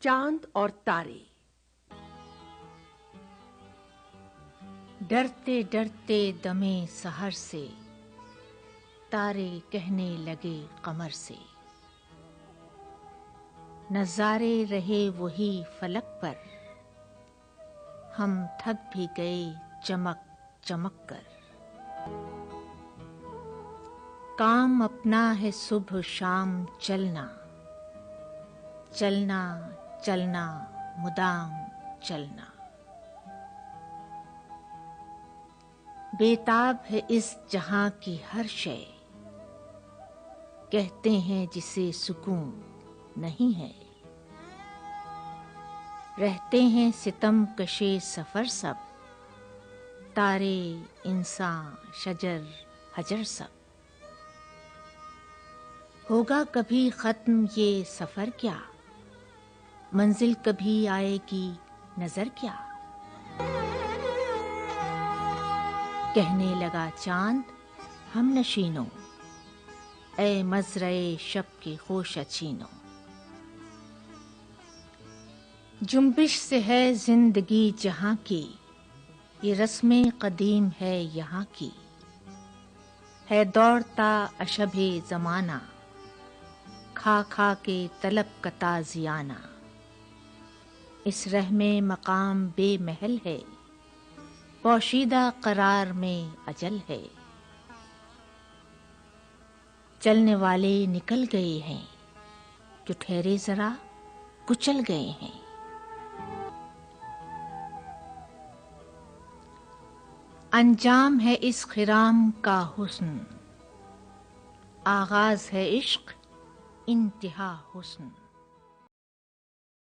चांद और तारे। डरते डरते दमे सहर से तारे कहने लगे कमर से, नज़ारे रहे वही फलक पर, हम थक भी गए चमक चमक कर। काम अपना है सुबह शाम चलना, चलना चलना मुदाम चलना। बेताब है इस जहां की हर शय, कहते हैं जिसे सुकून नहीं है। रहते हैं सितम कशे सफर सब, तारे इंसान शजर हजर सब। होगा कभी खत्म ये सफर क्या, मंजिल कभी आएगी नजर क्या। कहने लगा चांद हम नशीनों, ए मज़रए शब के होश अचीनों। जुम्बिश से है जिंदगी जहां की, ये रस्में कदीम है यहाँ की। है दौड़ता अशबे जमाना, खा खा के तलब का ताज़ियाना। इस रह में मकाम बेमहल है, पोशीदा करार में अजल है। चलने वाले निकल गए हैं, जो ठहरे जरा कुचल गए हैं। अंजाम है इस खिराम का हुस्न, आगाज है इश्क इंतहा हुस्न।